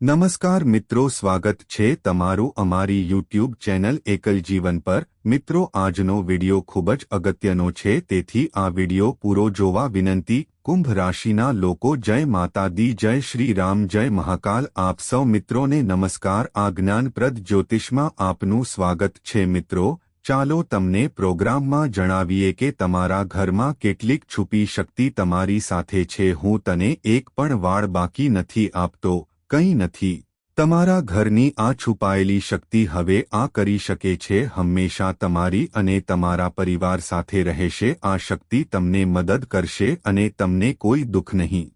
નમસ્કાર મિત્રો, સ્વાગત છે તમારું અમારી યુટ્યુબ ચેનલ એકલ જીવન પર। મિત્રો, આજનો વિડિયો ખૂબ જ અગત્યનો છે, તેથી આ વિડિયો પૂરો જોવા વિનંતી। કુંભ રાશિના લોકો, જય માતા દી, જય શ્રી રામ, જય મહાકાલ। આપ સૌ મિત્રોને નમસ્કાર। આ જ્ઞાનપ્રદ જ્યોતિષમાં આપનું સ્વાગત છે। મિત્રો, ચાલો તમને પ્રોગ્રામમાં જણાવીએ કે તમારા ઘરમાં કેટલીક છુપી શક્તિ તમારી સાથે છે। હું તને એક પણ વાળ બાકી નથી આપતો, કંઈ નથી। તમારા ઘરની આ છુપાયેલી શક્તિ હવે આ કરી શકે છે, હંમેશા તમારી અને તમારા પરિવાર સાથે રહેશે। આ શક્તિ તમને મદદ કરશે અને તમને કોઈ દુઃખ નહીં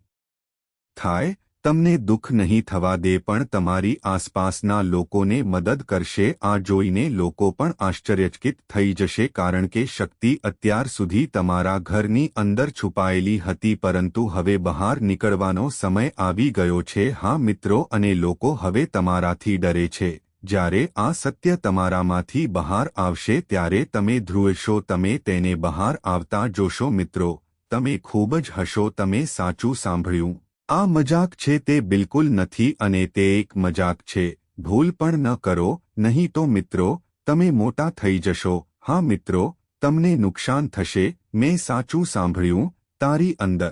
થાય, તમને દુઃખ નહીં થવા દે, પણ તમારી આસપાસના લોકોને મદદ કરશે। આ જોઈને લોકો પણ આશ્ચર્યચકિત થઈ જશે, કારણ કે શક્તિ અત્યાર સુધી તમારા ઘરની અંદર છુપાયેલી હતી, પરંતુ હવે બહાર નીકળવાનો સમય આવી ગયો છે। હા મિત્રો, અને લોકો હવે તમારાથી ડરે છે। જ્યારે આ સત્ય તમારામાંથી બહાર આવશે ત્યારે તમે ધ્રુવશો, તમે તેને બહાર આવતા જોશો। મિત્રો, તમે ખૂબ જ હશો। તમે સાચું સાંભળ્યું, આ મજાક છે, તે બિલકુલ નથી, અને તે એક મજાક છે। ભૂલ પણ ન કરો, નહીં તો મિત્રો તમે મોટા થઈ જશો। હા મિત્રો, તમને નુકસાન થશે। મેં સાચું સાંભળ્યું, તારી અંદર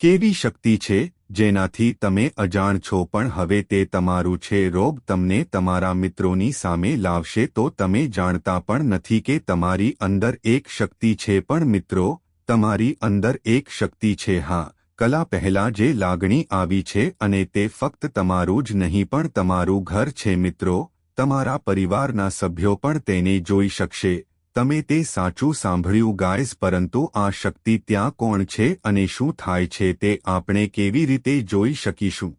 કેવી શક્તિ છે જેનાથી તમે અજાણ છો, પણ હવે તે તમારું છે। રોગ તમને તમારા મિત્રોની સામે લાવશે તો તમે જાણતા પણ નથી કે તમારી અંદર એક શક્તિ છે। પણ મિત્રો, તમારી અંદર એક શક્તિ છે। હા, કલા પહેલા જે લાગણી આવી છે, અને તે ફક્ત તમારું જ નહીં પણ તમારું ઘર છે। મિત્રો, તમારા પરિવારના સભ્યો પણ તેને જોઈ શકશે। તમે તે સાચું સાંભળ્યું ગાઈઝ, પરંતુ આ શક્તિ ત્યાં કોણ છે અને શું થાય છે તે આપણે કેવી રીતે જોઈ શકીશું?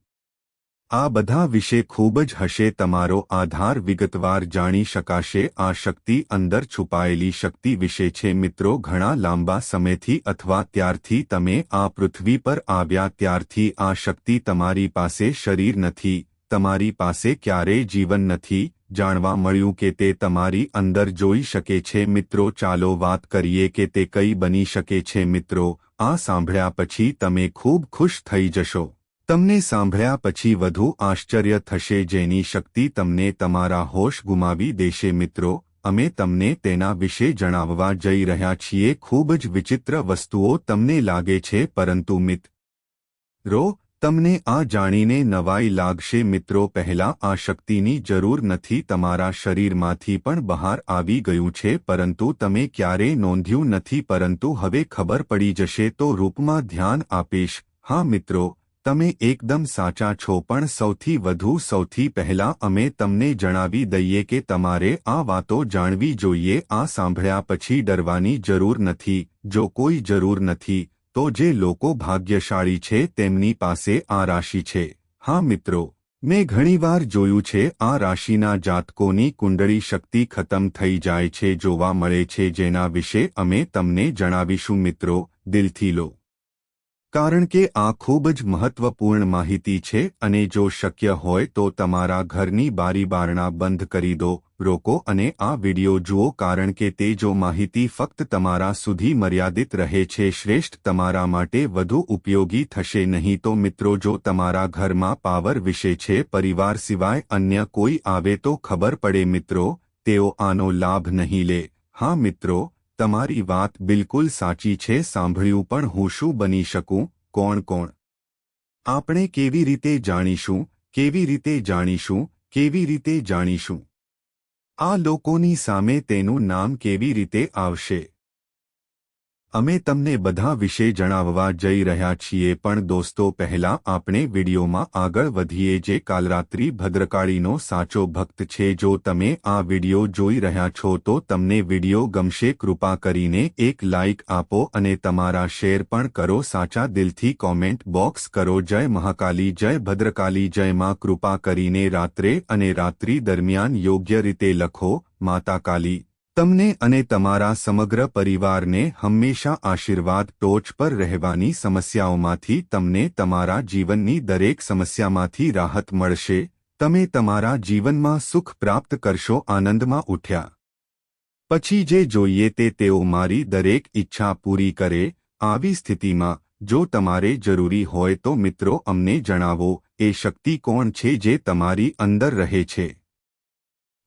આ બધા વિશે ખૂબ જ હશે તમારો આધાર વિગતવાર જાણી શકાશે। આ શક્તિ અંદર છુપાયેલી શક્તિ વિશે છે મિત્રો, ઘણા લાંબા સમયથી અથવા ત્યારથી તમે આ પૃથ્વી પર આવ્યા ત્યારથી આ શક્તિ તમારી પાસે શરીર નથી, તમારી પાસે ક્યારેય જીવન નથી। જાણવા મળ્યું કે તે તમારી અંદર જોઈ શકે છે। મિત્રો, ચાલો વાત કરીએ કે તે કઈ બની શકે છે। મિત્રો, આ સાંભળ્યા પછી તમે ખૂબ ખુશ થઈ જશો। તમને સાંભળ્યા પછી વધુ આશ્ચર્ય થશે, જેની શક્તિ તમને તમારા હોશ ગુમાવી દેશે। મિત્રો, અમે તમને તેના વિશે જણાવવા જઈ રહ્યા છીએ। ખૂબ જ વિચિત્ર વસ્તુઓ તમને લાગે છે, પરંતુ મિત્રો, તમને આ જાણીને નવાઈ લાગશે। મિત્રો, પહેલા આ શક્તિની જરૂર નથી, તમારા શરીરમાંથી પણ બહાર આવી ગયું છે, પરંતુ તમે ક્યારેય નોંધ્યું નથી। પરંતુ હવે ખબર પડી જશે, તો રૂપમાં ધ્યાન આપીશ। હા મિત્રો, તમે એકદમ સાચા છો, પણ સૌથી પહેલા અમે તમને જણાવી દઈએ કે તમારે આ વાતો જાણવી જોઈએ। આ સાંભળ્યા પછી ડરવાની જરૂર નથી। જો કોઈ જરૂર નથી, તો જે લોકો ભાગ્યશાળી છે તેમની પાસે આ રાશિ છે। હા મિત્રો, મેં ઘણીવાર જોયું છે, આ રાશિના જાતકોની કુંડળી શક્તિ ખતમ થઈ જાય છે, જોવા મળે છે, જેના વિશે અમે તમને જણાવીશું। મિત્રો, દિલથી લો, કારણ કે આ ખૂબ જ મહત્વપૂર્ણ માહિતી છે, અને જો શક્ય હોય તો તમારા ઘરની બારી બારણા બંધ કરી દો, રોકો અને આ વિડિયો જુઓ, કારણ કે તે જો માહિતી ફક્ત તમારા સુધી મર્યાદિત રહે છે, શ્રેષ્ઠ તમારા માટે વધુ ઉપયોગી થશે નહીં। તો મિત્રો, જો તમારા ઘરમાં પાવર વિશે છે, પરિવાર સિવાય અન્ય કોઈ આવે તો ખબર પડે મિત્રો, તેઓ આનો લાભ નહીં લે। હા મિત્રો, તમારી વાત બિલકુલ સાચી છે। સાંભળ્યું, પણ હું શું બની શકું? કોણ? આપણે કેવી રીતે જાણીશું? કેવી રીતે જાણીશું? કેવી રીતે જાણીશું? આ લોકોની સામે તેનું નામ કેવી રીતે આવશે? અમે તમને બધા વિશે જણાવવા જઈ રહ્યા છીએ, પણ દોસ્તો, પહેલા આપણે વિડીયોમાં આગળ વધીએ। જે કાલરાત્રિ ભદ્રકાળીનો સાચો ભક્ત છે, જો તમે આ વિડીયો જોઈ રહ્યા છો તો તમને વિડીયો ગમશે। કૃપા કરીને એક લાઇક આપો અને તમારા શેર પણ કરો। સાચા દિલથી કોમેન્ટ બોક્સ કરો, જય મહાકાલી, જય ભદ્રકાલી, જય માં। કૃપા કરીને રાત્રે અને રાત્રિ દરમિયાન યોગ્ય રીતે લખો। માતા કાલી તમને અને તમારા સમગ્ર પરિવારને હંમેશા આશીર્વાદ, ટોચ પર રહેવાની સમસ્યાઓમાંથી તમને તમારા જીવનની દરેક સમસ્યામાંથી રાહત મળશે। તમે તમારા જીવનમાં સુખ પ્રાપ્ત કરશો, આનંદમાં ઉઠ્યા પછી જે જોઈએ તે તેઓ મારી દરેક ઈચ્છા પૂરી કરે। આવી સ્થિતિમાં જો તમારે જરૂરી હોય તો મિત્રો અમને જણાવો। એ શક્તિ કોણ છે જે તમારી અંદર રહે છે,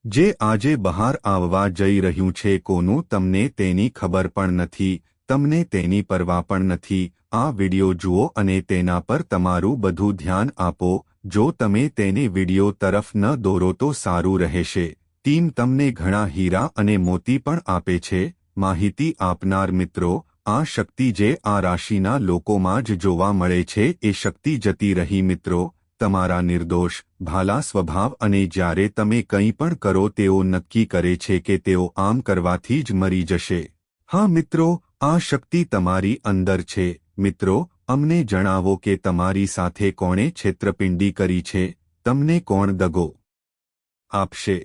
જે આજે બહાર આવવા જઈ રહ્યું છે? કોનું? તમને તેની ખબર પણ નથી, તમને તેની પરવા પણ નથી. આ વિડિયો જુઓ અને તેના પર તમારું બધું ધ્યાન આપો. જો તમે તેને વિડિયો તરફ ન દોરો તો સારું રહેશે. ટીમ તમને ઘણા હીરા અને મોતી પણ આપે છે. માહિતી આપનાર મિત્રો, આ શક્તિ જે આ રાશિના લોકોમાં જ જોવા મળે છે એ શક્તિ જતી રહી મિત્રો. તમારા નિર્દોષ, ભાલા સ્વભાવ અને જ્યારે તમે કંઈ પણ કરો તેઓ નક્કી કરે છે કે તેઓ આમ કરવાથી જ મરી જશે. હા મિત્રો, આ શક્તિ તમારી અંદર છે. મિત્રો, અમને જણાવો કે તમારી સાથે કોણે છેતરપિંડી કરી છે? તમને કોણ દગો આપશે?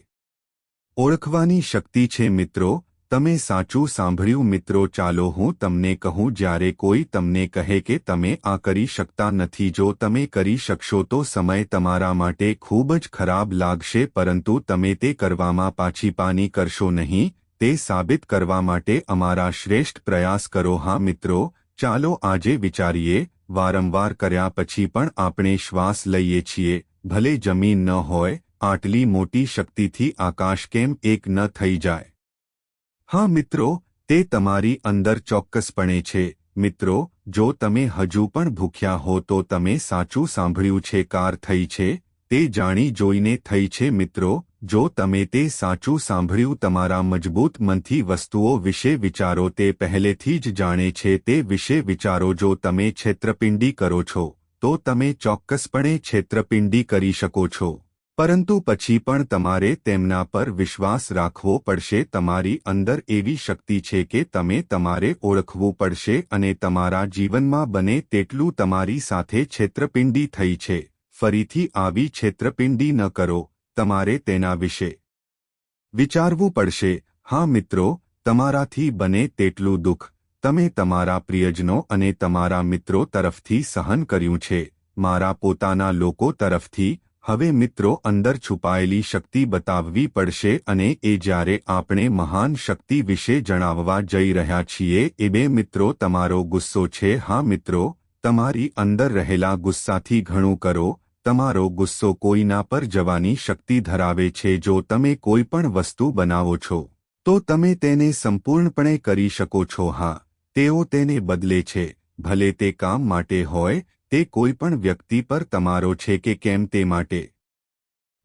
ઓળખવાની શક્તિ છે મિત્રો. તમે સાચું સાંભળ્યું મિત્રો. ચાલો હું તમને કહું, જ્યારે કોઈ તમને કહે કે તમે આ કરી શકતા નથી, જો તમે કરી શકશો તો સમય તમારા માટે ખૂબ જ ખરાબ લાગશે, પરંતુ તમે તે કરવામાં પાછીપાની કરશો નહીં. તે સાબિત કરવા માટે અમારા શ્રેષ્ઠ પ્રયાસ કરો. હા મિત્રો, ચાલો આજે વિચારીએ. વારંવાર કર્યા પછી પણ આપણે શ્વાસ લઈએ છીએ, ભલે જમીન ન હોય. આટલી મોટી શક્તિથી આકાશ કેમ એક ન થઈ જાય? હા મિત્રો, તે તમારી અંદર ચોક્કસપણે છે. મિત્રો, જો તમે હજુ પણ ભૂખ્યા હો તો તમે સાચું સાંભળ્યું છે. કાર થઈ છે, તે જાણી જોઈને થઈ છે. મિત્રો, જો તમે તે સાચું સાંભળ્યું, તમારા મજબૂત મનથી વસ્તુઓ વિશે વિચારો. તે પહેલેથી જ જાણે છે તે વિશે વિચારો. જો તમે છેતરપિંડી કરો છો તો તમે ચોક્કસપણે છેતરપિંડી કરી શકો છો, પરંતુ પછી પણ તમારે તેમના પર વિશ્વાસ રાખવો પડશે. તમારી અંદર એવી શક્તિ છે કે તમારે ઓળખવું પડશે અને તમારા જીવનમાં બને તેટલું તમારી સાથે છેતરપિંડી થઈ છે. ફરીથી આવી છેતરપિંડી ન કરો. તમારે તેના વિશે વિચારવું પડશે. હા મિત્રો, તમારાથી બને તેટલું દુઃખ તમે તમારા પ્રિયજનો અને તમારા મિત્રો તરફથી સહન કર્યું છે, મારા પોતાના લોકો તરફથી. હવે મિત્રો, અંદર છુપાયેલી શક્તિ બતાવવી પડશે અને એ જ્યારે આપણે મહાન શક્તિ વિશે જણાવવા જઈ રહ્યા છીએ એ બે મિત્રો તમારો ગુસ્સો છે. હા મિત્રો, તમારી અંદર રહેલા ગુસ્સાથી ઘણું કરો. તમારો ગુસ્સો કોઈના પર જવાની શક્તિ ધરાવે છે. જો તમે કોઈ પણ વસ્તુ બનાવો છો તો તમે તેને સંપૂર્ણપણે કરી શકો છો. હા, તેઓ તેને બદલે છે, ભલે તે કામ માટે હોય, તે કોઈ પણ વ્યક્તિ પર તમારો છે કે કેમ તે માટે.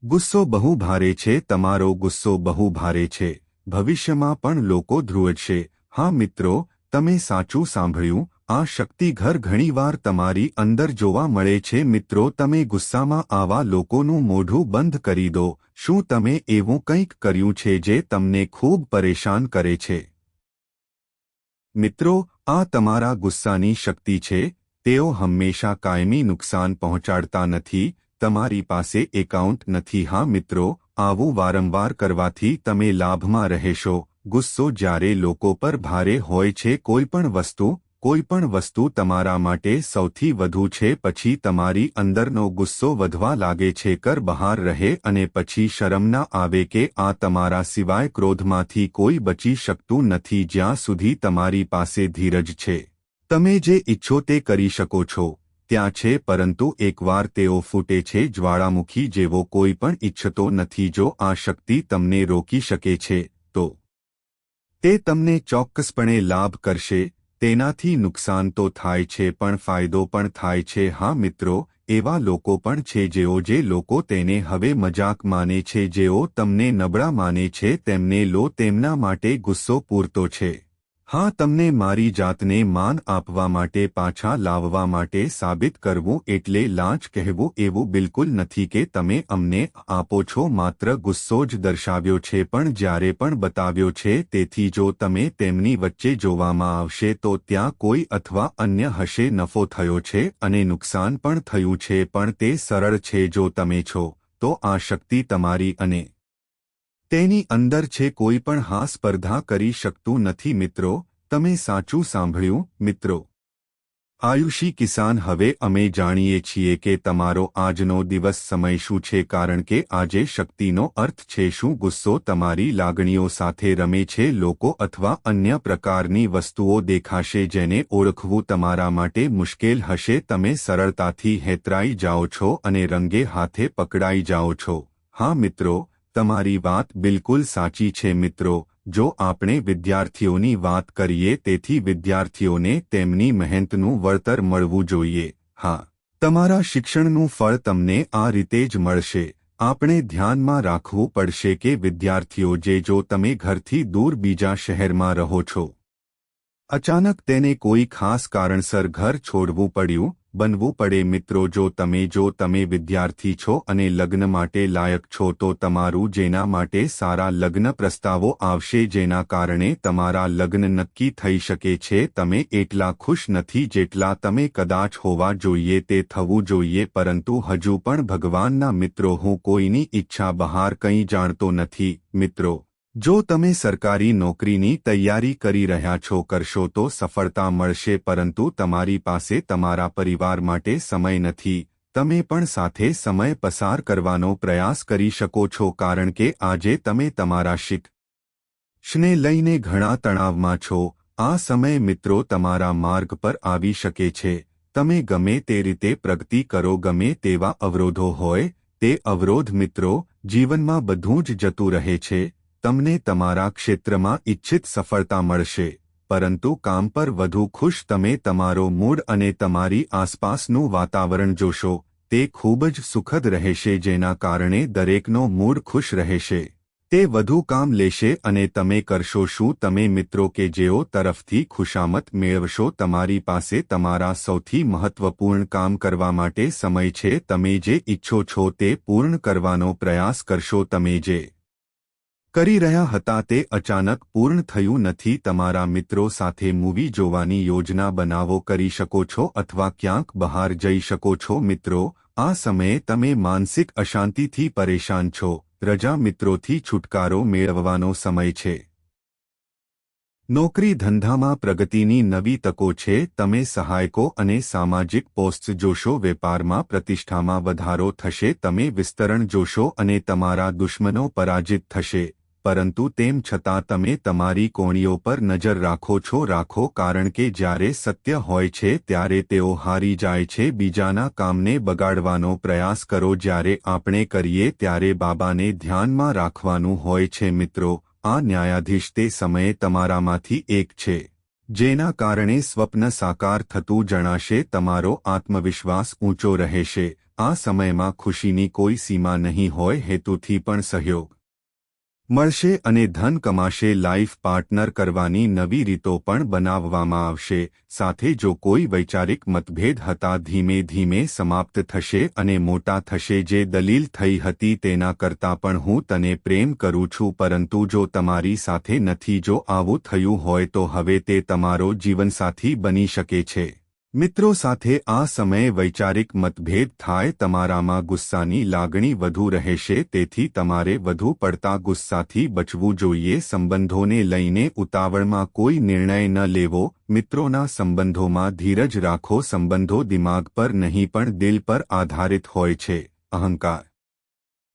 ગુસ્સો બહુ ભારે છે. તમારો ગુસ્સો બહુ ભારે છે. ભવિષ્યમાં પણ લોકો ધ્રુવશે. હા મિત્રો, તમે સાચું સાંભળ્યું. આ શક્તિ ઘણીવાર તમારી અંદર જોવા મળે છે. મિત્રો, તમે ગુસ્સામાં આવા લોકોનું મોઢું બંધ કરી દો. શું તમે એવું કંઈક કર્યું છે જે તમને ખૂબ પરેશાન કરે છે? મિત્રો, આ તમારા ગુસ્સાની શક્તિ છે. તેઓ હંમેશા કાયમી નુકસાન પહોંચાડતા નથી. તમારી પાસે એકાઉન્ટ નથી. હા મિત્રો, આવું વારંવાર કરવાથી તમે લાભમાં રહેશો. ગુસ્સો જ્યારે લોકો પર ભારે હોય છે, કોઈ પણ વસ્તુ તમારા માટે સૌથી વધુ છે, પછી તમારી અંદરનો ગુસ્સો વધવા લાગે છે. કર બહાર રહે અને પછી શરમ ના આવે કે આ તમારા સિવાય ક્રોધમાંથી કોઈ બચી શકતું નથી. જ્યાં સુધી તમારી પાસે ધીરજ છે, તમે જે ઈચ્છો તે કરી શકો છો. ત્યાં છે, પરંતુ એકવાર તેઓ ફૂટે છે જ્વાળામુખી જેવો. કોઈ પણ ઈચ્છતો નથી. જો આ શક્તિ તમને રોકી શકે છે તો તે તમને ચોક્કસપણે લાભ કરશે. તેનાથી નુકસાન તો થાય છે પણ ફાયદો પણ થાય છે. હા મિત્રો, એવા લોકો પણ છે જે લોકો તેને હવે મજાક માને છે, જેઓ તમને નબળા માને છે, તેમને લો. તેમના માટે ગુસ્સો પૂરતો છે. હા, તમને મારી જાતને માન આપવા માટે, પાછા લાવવા માટે સાબિત કરવું એટલે લાંચ કહેવું એવું બિલકુલ નથી કે તમે અમને આપો છો. માત્ર ગુસ્સો જ દર્શાવ્યો છે, પણ જ્યારે પણ બતાવ્યો છે. તેથી જો તમે તેમની વચ્ચે જોવામાં આવશે તો ત્યાં કોઈ અથવા અન્ય હશે. નફો થયો છે અને નુકસાન પણ થયું છે, પણ તે સરળ છે. જો તમે છો તો આ શક્તિ તમારી અને તેની અંદર છે. કોઈ પણ હા સ્પર્ધા કરી શકતું નથી. મિત્રો, તમે સાચું સાંભળ્યું. મિત્રો, આયુષી કિસાન, હવે અમે જાણીએ છીએ કે તમારો આજનો દિવસ સમય શું છે, કારણ કે આજે શક્તિનો અર્થ છે શું. ગુસ્સો તમારી લાગણીઓ સાથે રમે છે. લોકો અથવા અન્ય પ્રકારની વસ્તુઓ દેખાશે જેને ઓળખવું તમારા માટે મુશ્કેલ હશે. તમે સરળતાથી હેતરાઈ જાઓ છો અને રંગે હાથે પકડાઈ જાઓ છો. હા મિત્રો, તમારી વાત બિલકુલ સાચી છે મિત્રો. જો આપણે વિદ્યાર્થીઓની વાત કરીએ, તેથી વિદ્યાર્થીઓને તેમની મહેનતનું વળતર મળવું જોઈએ. હા, તમારા શિક્ષણનું ફળ તમને આ રીતે જ મળશે. આપણે ધ્યાનમાં રાખવું પડશે કે વિદ્યાર્થીઓ, જો તમે ઘરથી દૂર બીજા શહેરમાં રહો છો, અચાનક તેને કોઈ ખાસ કારણસર ઘર છોડવું પડ્યું, બનવું પડે. મિત્રો, જો તમે વિદ્યાર્થી છો અને લગ્ન માટે લાયક છો, તો તમારું જેના માટે સારા લગ્ન પ્રસ્તાવો આવશે, જેના કારણે તમારા લગ્ન નક્કી થઈ શકે છે. તમે એટલા ખુશ નથી જેટલા તમે કદાચ હોવા જોઈએ. તે થવું જોઈએ, પરંતુ હજુ પણ ભગવાનના મિત્રો, હું કોઈની ઈચ્છા બહાર કંઈ જાણતો નથી. મિત્રો, જો તમે સરકારી નોકરીની તૈયારી કરી રહ્યા છો, કરશો તો સફળતા મળશે, પરંતુ તમારી પાસે તમારા પરિવાર માટે સમય નથી. તમે પણ સાથે સમય પસાર કરવાનો પ્રયાસ કરી શકો છો, કારણ કે આજે તમે તમારા શિક્ષણને લઈને ઘણા તણાવમાં છો. આ સમય મિત્રો તમારા માર્ગ પર આવી શકે છે. તમે ગમે તે રીતે પ્રગતિ કરો, ગમે તેવા અવરોધો હોય, તે અવરોધ મિત્રો, જીવનમાં બધું જ જતું રહે છે. તમને તમારા ક્ષેત્રમાં ઇચ્છિત સફળતા મળશે, પરંતુ કામ પર વધુ ખુશ. તમે તમારો મૂડ અને તમારી આસપાસનું વાતાવરણ જોશો, તે ખૂબ જ સુખદ રહેશે, જેના કારણે દરેકનો મૂડ ખુશ રહેશે. તે વધુ કામ લેશે અને તમે કરશો શું? તમે મિત્રો કે જેઓ તરફથી ખુશામત મેળવશો. તમારી પાસે તમારા સૌથી મહત્વપૂર્ણ કામ કરવા માટે સમય છે. તમે જે ઈચ્છો છો તે પૂર્ણ કરવાનો પ્રયાસ કરશો. તમે જે કરી રહ્યા હતા તે અચાનક પૂર્ણ થયું નથી. તમારા મિત્રો સાથે મૂવી જોવાની યોજના બનાવો, કરી શકો છો, અથવા ક્યાંક બહાર જઈ શકો છો. મિત્રો, આ સમયે તમે માનસિક અશાંતિથી પરેશાન છો. રજા મિત્રોથી છુટકારો મેળવવાનો સમય છે. નોકરી ધંધામાં પ્રગતિની નવી તકો છે. તમે સહાયકો અને સામાજિક પોસ્ટ જોશો. વેપારમાં પ્રતિષ્ઠામાં વધારો થશે. તમે વિસ્તરણ જોશો અને તમારા દુશ્મનો પરાજિત થશે. પરંતુ તેમ છતાં તમે તમારી કોણીઓ પર નજર રાખો, કારણ કે જ્યારે સત્ય હોય છે ત્યારે તેઓ હારી જાય છે. બીજાના કામને બગાડવાનો પ્રયાસ કરો. જ્યારે આપણે કરીએ ત્યારે બાબાને ધ્યાનમાં રાખવાનું હોય છે. મિત્રો, આ ન્યાયાધીશ તે સમયે તમારામાંથી એક છે, જેના કારણે સ્વપ્ન સાકાર થતું જણાશે. તમારો આત્મવિશ્વાસ ઊંચો રહેશે. આ સમયમાં ખુશીની કોઈ સીમા નહીં હોય. હેતુથી પણ સહયોગ મળશે અને ધન કમાશે. લાઈફ પાર્ટનર કરવાની નવી રીતો પણ બનાવવામાં આવશે. સાથે જો કોઈ વૈચારિક મતભેદ હતા, ધીમે ધીમે સમાપ્ત થશે અને મોટા થશે. જે દલીલ થઈ હતી તેના કરતાં પણ હું તને પ્રેમ કરું છું, પરંતુ જો તમારી સાથે નથી, જો આવું થયું હોય તો હવે તે તમારો જીવનસાથી બની શકે છે. મિત્રો સાથે આ સમયે વૈચારિક મતભેદ થાય. તમારામાં ગુસ્સાની લાગણી વધુ રહેશે, તેથી તમારે વધુ પડતા ગુસ્સાથી બચવું જોઈએ. સંબંધોને લઈને ઉતાવળમાં કોઈ નિર્ણય ન લેવો. મિત્રોના સંબંધોમાં ધીરજ રાખો. સંબંધો દિમાગ પર નહીં પણ દિલ પર આધારિત હોય છે. અહંકાર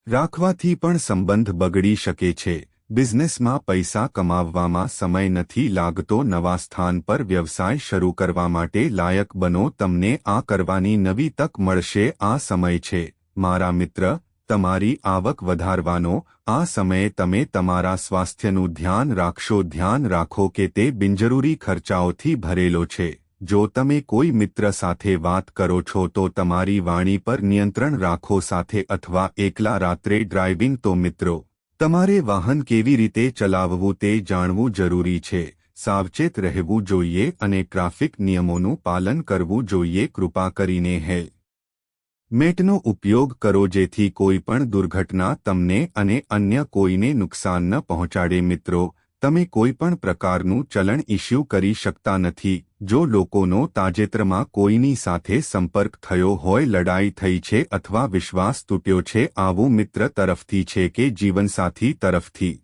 રાખવાથી પણ સંબંધ બગડી શકે છે. બિઝનેસમાં પૈસા કમાવવામાં સમય નથી લાગતો. નવા સ્થાન પર વ્યવસાય શરૂ કરવા માટે લાયક બનો. તમને આ કરવાની નવી તક મળશે. આ સમય છે મારા મિત્ર તમારી આવક વધારવાનો. આ સમયે તમે તમારા સ્વાસ્થ્યનું ધ્યાન રાખશો. ધ્યાન રાખો કે તે બિનજરૂરી ખર્ચાઓથી ભરેલો છે. જો તમે કોઈ મિત્ર સાથે વાત કરો છો તો તમારી વાણી પર નિયંત્રણ રાખો. સાથે અથવા એકલા રાત્રે ડ્રાઇવિંગ તો મિત્રો, તમારે વાહન કેવી રીતે ચલાવવું તે જાણવું જરૂરી છે. સાવચેત રહેવું જોઈએ અને ટ્રાફિક નિયમોનું પાલન કરવું જોઈએ. કૃપા કરીને હેલ્મેટનો ઉપયોગ કરો, જેથી કોઈ પણ દુર્ઘટના તમને અને અન્ય કોઈને નુકસાન ન પહોંચાડે. મિત્રો, તમે કોઈ પણ પ્રકારનું ચલણ ઇસ્યુ કરી શકતા નથી. જો લોકોનો તાજેતરમાં કોઈની સાથે સંપર્ક થયો હોય, લડાઈ થઈ છે અથવા વિશ્વાસ તૂટ્યો છે, આવું મિત્ર તરફથી છે કે જીવનસાથી તરફથી,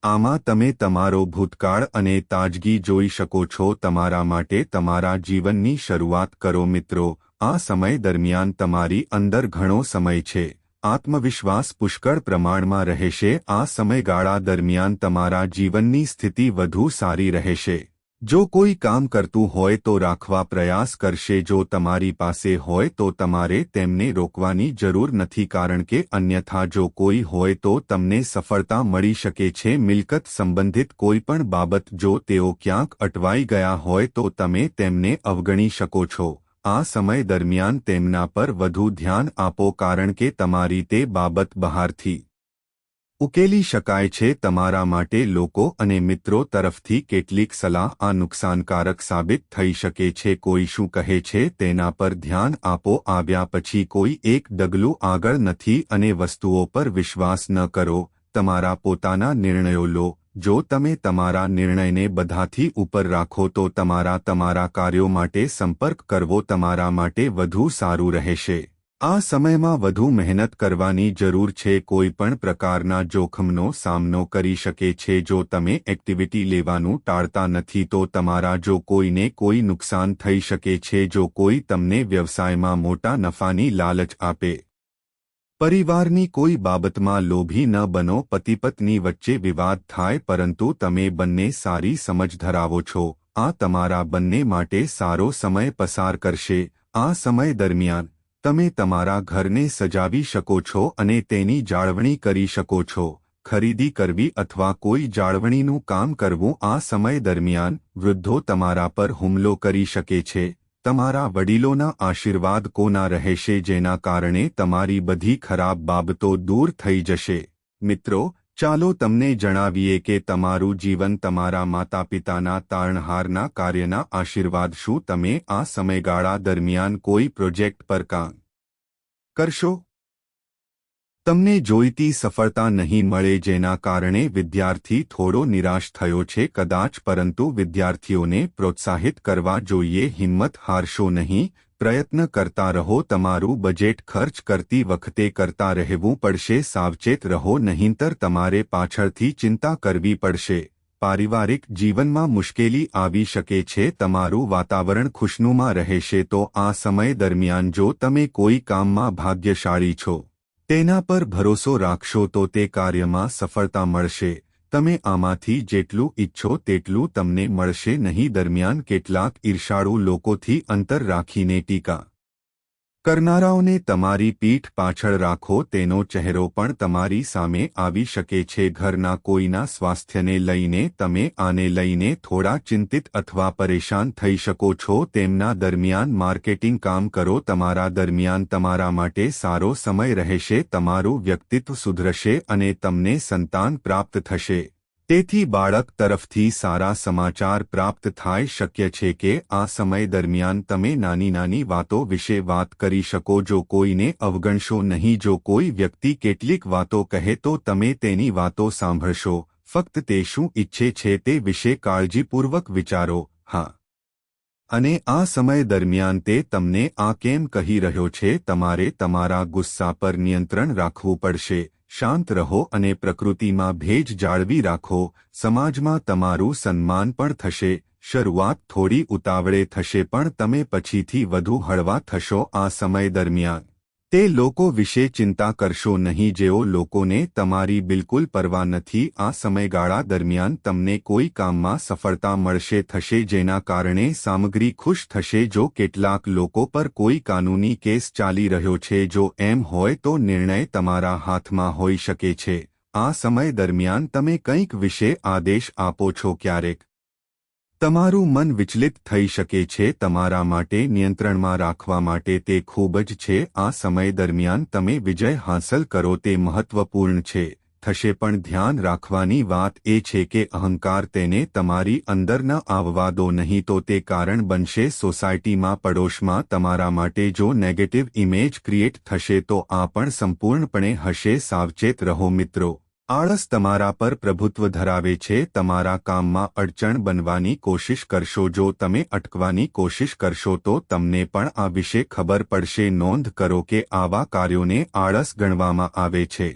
આમાં તમે તમારો ભૂતકાળ અને તાજગી જોઈ શકો છો. તમારા માટે તમારા જીવનની શરૂઆત કરો મિત્રો. આ સમય દરમિયાન તમારી અંદર ઘણો સમય છે. આત્મવિશ્વાસ પુષ્કળ પ્રમાણમાં રહેશે. આ સમયગાળા દરમિયાન તમારા જીવનની સ્થિતિ વધુ સારી રહેશે. જો કોઈ કામ કરતું હોય તો રાખવા પ્રયાસ કરશે. જો તમારી પાસે હોય તો તમારે તેમને રોકવાની જરૂર નથી, કારણ કે અન્યથા જો કોઈ હોય તો તમને સફળતા મળી શકે છે. મિલકત સંબંધિત કોઈ પણ બાબત જો તેઓ ક્યાંક અટવાઈ ગયા હોય તો તમે તેમને અવગણી શકો છો. આ સમય દરમિયાન તેમના પર વધુ ધ્યાન આપો, કારણ કે તમારી તે બાબત બહારથી ઉકેલી શકાય છે. તમારા માટે લોકો અને મિત્રો તરફથી કેટલીક સલાહ આ નુકસાનકારક સાબિત થઈ શકે છે. કોઈ શું કહે છે તેના પર ધ્યાન આપો. આવ્યા પછી કોઈ એક ડગલું આગળ નથી અને વસ્તુઓ પર વિશ્વાસ ન કરો. તમારા પોતાના નિર્ણયો લો. જો તમે તમારા નિર્ણયને બધાથી ઉપર રાખો તો તમારા કાર્યો માટે સંપર્ક કરવો તમારા માટે વધુ સારું રહેશે. આ સમયમાં વધુ મહેનત કરવાની જરૂર છે. કોઈ પણ પ્રકારના જોખમનો સામનો કરી શકે છે. જો તમે એક્ટિવિટી લેવાનું ટાળતા નથી તો તમારા જો કોઈને કોઈ નુકસાન થઈ શકે છે. જો કોઈ તમને વ્યવસાયમાં મોટા નફાની લાલચ આપે, પરિવારની કોઈ બાબતમાં લોભી ન બનો. પતિ પત્ની વચ્ચે વિવાદ થાય, પરંતુ તમે બંને સારી સમજ ધરાવો છો. આ તમારા બંને માટે સારો સમય પસાર કરશે. આ સમય દરમિયાન તમે તમારા ઘરને સજાવી શકો છો અને તેની જાળવણી કરી શકો છો. ખરીદી કરવી અથવા કોઈ જાળવણીનું કામ કરવું. આ સમય દરમિયાન વૃદ્ધો તમારા પર હુમલો કરી શકે છે. તમારા વડીલોના આશીર્વાદ કોના રહેશે, જેના કારણે તમારી બધી ખરાબ બાબતો દૂર થઈ જશે. મિત્રો, ચાલો તમને જણાવીએ કે તમારું જીવન તમારા માતાપિતાના તારણહારના કાર્યના આશીર્વાદ. શું તમે આ સમયગાળા દરમિયાન કોઈ પ્રોજેક્ટ પર કામ કરશો? તમને જોઈતી સફળતા નહીં મળે, જેના કારણે વિદ્યાર્થી થોડો નિરાશ થયો છે કદાચ, પરંતુ વિદ્યાર્થીઓને પ્રોત્સાહિત કરવા જોઈએ. હિંમત હારશો નહીં. પ્રયત્ન કરતા રહો. તમારું બજેટ ખર્ચ કરતી વખતે કરતા રહેવું પડશે. સાવચેત રહો, નહીંતર તમારે પાછળથી ચિંતા કરવી પડશે. પારિવારિક જીવનમાં મુશ્કેલી આવી શકે છે. તમારું વાતાવરણ ખુશનુમા રહેશે. તો આ સમય દરમિયાન જો તમે કોઈ કામમાં ભાગ્યશાળી છો, તેના પર ભરોસો રાખશો તો તે કાર્યમાં સફળતા મળશે. તમે આમાંથી જેટલું ઈચ્છો તેટલું તમને મળશે નહીં. દરમિયાન કેટલાક ઈર્ષાળુ લોકોથી અંતર રાખીને ટીકા કરનારાઓને તમારી પીઠ પાછળ રાખો. તેનો ચહેરો પણ તમારી સામે આવી શકે છે. ઘરના કોઈના સ્વાસ્થ્યને લઈને તમે આને લઈને થોડા ચિંતિત અથવા પરેશાન થઈ શકો છો. તેમના દરમિયાન માર્કેટિંગ કામ કરો. તમારા દરમિયાન તમારા માટે સારો સમય રહેશે. તમારું વ્યક્તિત્વ સુધરશે અને તમને સંતાન પ્રાપ્ત થશે. તેથી બાળક તરફથી સારા સમાચાર પ્રાપ્ત થાય. શક્ય છે કે આ સમય દરમિયાન તમે નાની નાની વાતો વિશે વાત કરી શકો. જો કોઈને અવગણશો નહીં. જો કોઈ વ્યક્તિ કેટલીક વાતો કહે તો તમે તેની વાતો સાંભળશો. ફક્ત તે શું ઈચ્છે છે તે વિશે કાળજીપૂર્વક વિચારો. હા, અને આ સમય દરમિયાન તે તમને આ કેમ કહી રહ્યો છે. તમારે તમારા ગુસ્સા પર નિયંત્રણ રાખવું પડશે. શાંત રહો અને પ્રકૃતિમાં ભેજ જાળવી રાખો. સમાજમાં તમારું સન્માન પણ થશે. શરૂઆત થોડી ઉતાવળે થશે, પણ તમે પછીથી વધુ હળવા થશો. આ સમય દરમિયાન તે લોકો વિશે ચિંતા કરશો નહીં જેઓ લોકોને તમારી બિલકુલ પરવા નથી. આ સમયગાળા દરમિયાન તમને કોઈ કામમાં સફળતા મળશે થશે, જેના કારણે સામગ્રી ખુશ થશે. જો કેટલાક લોકો પર કોઈ કાનૂની કેસ ચાલી રહ્યો છે, જો એમ હોય તો નિર્ણય તમારા હાથમાં હોઈ શકે છે. આ સમય દરમિયાન તમે કંઈક વિશે આદેશ આપો છો. ક્યારેક તમારું મન વિચલિત થઈ શકે છે. તમારા માટે નિયંત્રણમાં રાખવા માટે તે ખૂબ જ છે. આ સમય દરમિયાન તમે વિજય હાંસલ કરો તે મહત્વપૂર્ણ છે. થશે, પણ ધ્યાન રાખવાની વાત એ છે કે અહંકાર તેને તમારી અંદર ન આવવા દો, નહીં તો તે કારણ બનશે. સોસાયટીમાં, પડોશમાં તમારા માટે જો નેગેટિવ ઇમેજ ક્રિએટ થશે તો આ પણ સંપૂર્ણપણે હશે. સાવચેત રહો મિત્રો. આળસ તમારા પર પ્રભુત્વ ધરાવે છે. તમારા કામમાં અડચણ બનવાની કોશિશ કરશો. જો તમે અટકવાની કોશિશ કરશો તો તમને પણ આ વિશે ખબર પડશે. નોંધ કરો કે આવા કાર્યોને આળસ ગણવામાં આવે છે.